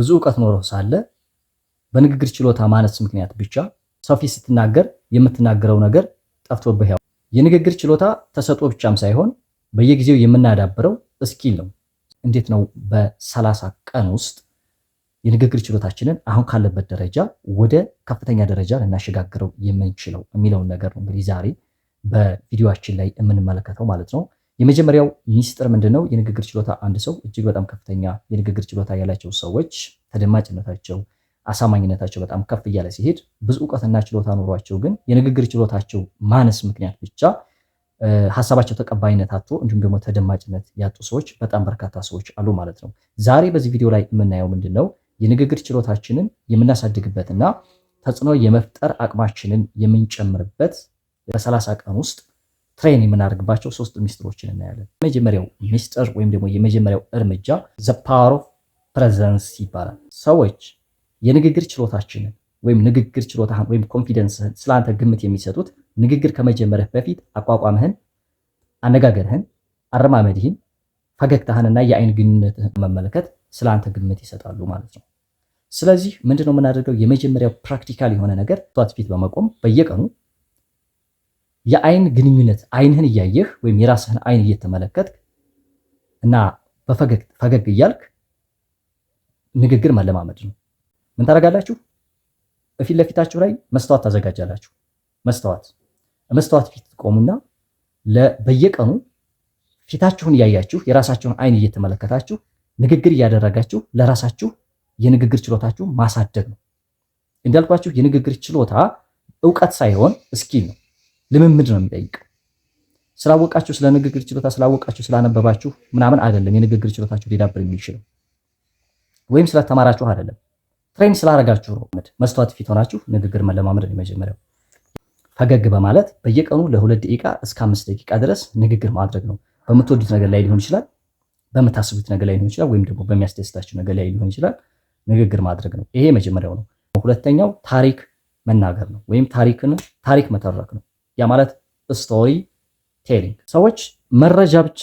ብዙ ዕውቀት ኖሮ ሳለ በንግግር ችሎታ ማነስ ምክንያት ብቻ ሰው ፊት ስትናገር የምትናገረው ነገር ጠፍቶብህ ያው የንግግር ችሎታ ተሰጥኦ ብቻም ሳይሆን በየጊዜው የምናዳብረው ስኪል ነው። እንዴት ነው በ30 ቀን ውስጥ የንግግር ችሎታችንን አሁን ካለበት ደረጃ ወደ ከፍተኛ ደረጃ ልናሸጋግረው የምንችለው የሚለውን ነገር ነው እንግዲህ ዛሬ በቪዲዮአችን ላይ የምንመለከተው ማለት ነው። የመጀመሪያው ሚስጥር ምንድነው? የንግግር ችሎታ አንድ ሰው እጅግ በጣም ከፍተኛ የንግግር ችሎታ ያላቸው ሰዎች ተደማጭነታቸው፣ አሳማኝነታቸው በጣም ከፍ እያለ ሲሄድ ብዙ ዕውቀትና ችሎታ ኖሯቸው ግን የንግግር ችሎታቸው ማነስ ምክንያት ብቻ ሐሳባቸው ተቀባይነት አጥቶ እንዲሁም ደግሞ ተደማጭነት ያጡ ሰዎች በጣም በርካታ ሰዎች አሉ ማለት ነው። ዛሬ በዚህ ቪዲዮ ላይ የምናየው ምንድነው? የንግግር ችሎታችንን የምናሳድግበትና ተጽዕኖ የመፍጠር አቅማችንን የምንጨምርበት በ30 ቀን ውስጥ ትሬን የምናደርግባቸው 3 ሚስጥሮችን እናያለን። የመጀመሪያው ሚስጥር ወይም ደግሞ የመጀመሪያው እርምጃ ዘ ፓወር ኦፍ ፕሬዘንስ ይባላል። ሰዎች የንግግር ችሎታችንን ወይም ንግግር ችሎታህን ወይም ኮንፊደንስህን ስላንተ ግምት የሚሰጡት ንግግር ከመጀመርህ በፊት አቋቋምህን፣ አነጋገርህን፣ አረማመድህን፣ ፈገግታህንና የአይን ግንኙነትህን መመልከት ስላንተ ግምት ይሰጣሉ ማለት ነው። ስለዚህ ምንድነው የምናደርገው? የመጀመሪያው ፕራክቲካል የሆነ ነገር ጧት ፊት በመቆም በየቀኑ የአይን ግንኙነት አይንህን እያየህ ወይም የራስህን አይን እየተመለከትክ እና ፈገግ እያልክ ንግግር መለማመድ ነው። ምን ታደርጋላችሁ? በፊት ለፊታችሁ ላይ መስታወት ታዘጋጃላችሁ። መስታወት ፊት ቆሙና በየቀኑ ፊታችሁን እያያችሁ የራሳችሁን አይን እየተመለከታችሁ ንግግር እያደረጋችሁ ለራሳችሁ የንግግር ችሎታችሁ ማሳደግ ነው። እንዳልኳችሁ የንግግር ችሎታ ዕውቀት ሳይሆን ስኪል ነው፣ ልምምድ ነው የሚጠይቀው። ስላወቃችሁ ስለ ንግግር ችሎታ ስላወቃችሁ ስላነበባችሁ ምናምን አይደለም የንግግር ችሎታችሁ ሊዳብር የሚችለው፣ ወይም ስለተማራችሁ አይደለም፣ ትሬን ስላደረጋችሁ ነው። መስታወት ፊት ሆናችሁ ንግግር መለማመድ ነው የመጀመሪያው። ፈገግ በማለት በየቀኑ ለ2 ደቂቃ እስከ 5 ደቂቃ ድረስ ንግግር ማድረግ ነው። በምትወዱት ነገር ላይ ሊሆን ይችላል፣ በምታስቡት ነገር ላይ ሊሆን ይችላል፣ ወይም ደግሞ በሚያስደስታችሁ ነገር ላይ ሊሆን ይችላል። ንግግር ማድረግ ነው። ይሄ መጀመሪያው ነው። ሁለተኛው ታሪክ መናገር ነው፣ ወይም ታሪክ መተረክ ነው። ያ ማለት ስቶሪ ቴሊንግ። ሰዎች መረጃ ብቻ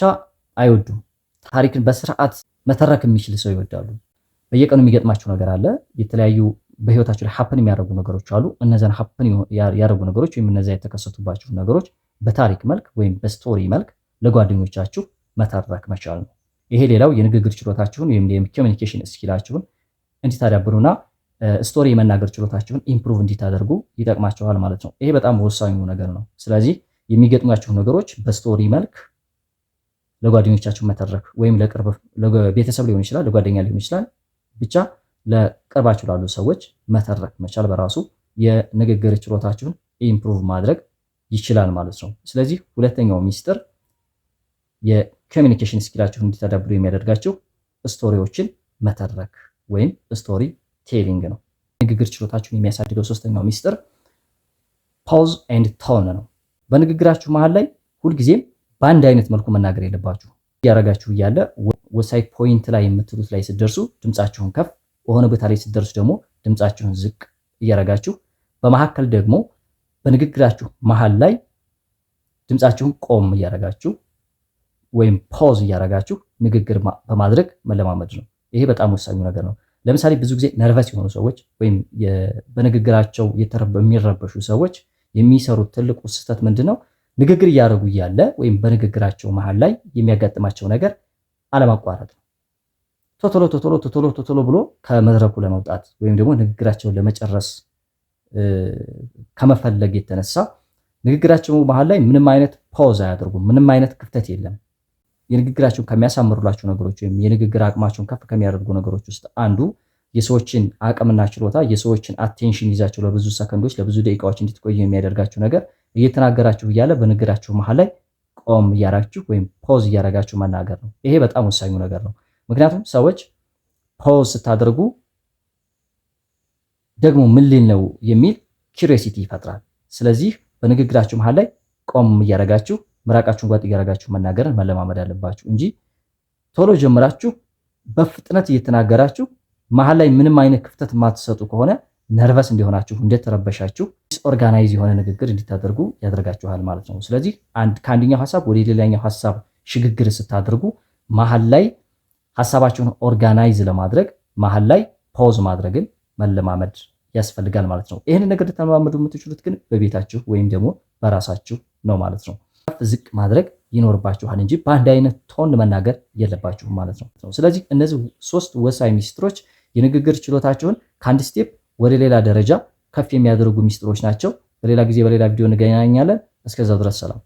አይወዱም፣ ታሪክን በስርዓት መተረክ የሚችል ሰው ይወዳሉ። በየቀኑ የሚገጥማቸው ነገር አለ። የተለያዩ በህይወታቸው ላይ ሀፕን የሚያደርጉ ነገሮች አሉ። እነዛን ሀፕን ያደረጉ ነገሮች ወይም እነዛ የተከሰቱባቸው ነገሮች በታሪክ መልክ ወይም በስቶሪ መልክ ለጓደኞቻችሁ መተረክ መቻል ነው። ይሄ ሌላው የንግግር ችሎታችሁን ወይም የኮሚኒኬሽን ስኪላችሁን እንዲታዳብሩና ስቶሪ የመናገር ችሎታችሁን ኢምፕሩቭ እንዲታደርጉ ይጠቅማችኋል ማለት ነው። ይሄ በጣም ወሳኙ ነገር ነው። ስለዚህ የሚገጥሟችሁ ነገሮች በስቶሪ መልክ ለጓደኞቻችሁ መተረክ ወይም ለቤተሰብ ሊሆን ይችላል፣ ለጓደኛ ሊሆን ይችላል፣ ብቻ ለቅርባችሁ ላሉ ሰዎች መተረክ መቻል በራሱ የንግግር ችሎታችሁን ኢምፕሩቭ ማድረግ ይችላል ማለት ነው። ስለዚህ ሁለተኛው ሚስጥር የኮሚኒኬሽን ስኪላችሁን እንዲታዳብሩ የሚያደርጋችሁ ስቶሪዎችን መተረክ ወይም ስቶሪ ቴሊንግ ነው። ንግግር ችሎታችሁን የሚያሳድገው ሶስተኛው ሚስጥር ፖዝ ኤንድ ቶን ነው። በንግግራችሁ መሃል ላይ ሁልጊዜም በአንድ አይነት መልኩ መናገር የለባችሁ። እያረጋችሁ እያለ ወሳኝ ፖይንት ላይ የምትሉት ላይ ስትደርሱ ድምጻችሁን ከፍ፣ በሆነ ቦታ ላይ ስትደርሱ ደግሞ ድምጻችሁን ዝቅ እያረጋችሁ፣ በመካከል ደግሞ በንግግራችሁ መሃል ላይ ድምጻችሁን ቆም እያረጋችሁ ወይም ፖዝ እያረጋችሁ ንግግር በማድረግ መለማመድ ነው። ይሄ በጣም ወሳኙ ነገር ነው። ለምሳሌ ብዙ ጊዜ ነርቨስ የሆኑ ሰዎች ወይም በንግግራቸው የሚረበሹ ሰዎች የሚሰሩት ትልቁ ስህተት ምንድነው? ንግግር እያደረጉ እያለ ወይም በንግግራቸው መሃል ላይ የሚያጋጥማቸው ነገር አለማቋረጥ ነው። ቶቶሎ ብሎ ከመድረኩ ለመውጣት ወይም ደግሞ ንግግራቸውን ለመጨረስ ከመፈለግ የተነሳ ንግግራቸው መሃል ላይ ምንም አይነት ፖዝ አያደርጉም። ምንም አይነት ክፍተት የለም። የንግግራችሁን ከሚያሳምሩላችሁ ነገሮች ወይም የንግግር አቅማችሁን ከፍ ከሚያደርጉ ነገሮች ውስጥ አንዱ የሰዎችን አቅምና ችሎታ፣ የሰዎችን አቴንሽን ይዛችሁ ለብዙ ሰከንዶች ለብዙ ደቂቃዎች እንድትቆዩ የሚያደርጋችሁ ነገር እየተናገራችሁ እያለ በንግግራችሁ መሃል ላይ ቆም እያራችሁ ወይም ፖዝ እያረጋችሁ መናገር ነው። ይሄ በጣም ወሳኙ ነገር ነው። ምክንያቱም ሰዎች ፖዝ ስታደርጉ ደግሞ ምን ሊል ነው የሚል ኪዩሪዮሲቲ ይፈጥራል። ስለዚህ በንግግራችሁ መሃል ላይ ቆም እያረጋችሁ ምራቃችሁን ጓጥ እያረጋችሁ መናገርን መለማመድ አለባችሁ እንጂ ቶሎ ጀምራችሁ በፍጥነት እየተናገራችሁ መሃል ላይ ምንም አይነት ክፍተት የማትሰጡ ከሆነ ነርቨስ እንዲሆናችሁ እንደተረበሻችሁ ኦርጋናይዝ የሆነ ንግግር እንድታደርጉ ያደርጋችኋል ማለት ነው። ስለዚህ ከአንደኛው ሐሳብ ወደ ሌላኛው ሐሳብ ሽግግር ስታደርጉ መሃል ላይ ሐሳባችሁን ኦርጋናይዝ ለማድረግ መሃል ላይ ፓውዝ ማድረግን መለማመድ ያስፈልጋል ማለት ነው። ይህንን ነገር ልትለማመዱ የምትችሉት ግን በቤታችሁ ወይም ደግሞ በራሳችሁ ነው ማለት ነው። ከፍ ዝቅ ማድረግ ይኖርባችኋል እንጂ በአንድ አይነት ቶን መናገር የለባችሁም ማለት ነው። ስለዚህ እነዚህ 3 ወሳኝ ሚስጥሮች የንግግር ችሎታችሁን ከአንድ ስቴፕ ወደ ሌላ ደረጃ ከፍ የሚያደርጉ ሚስጥሮች ናቸው። በሌላ ጊዜ በሌላ ቪዲዮ እንገናኛለን። እስከዛው ድረስ ሰላም።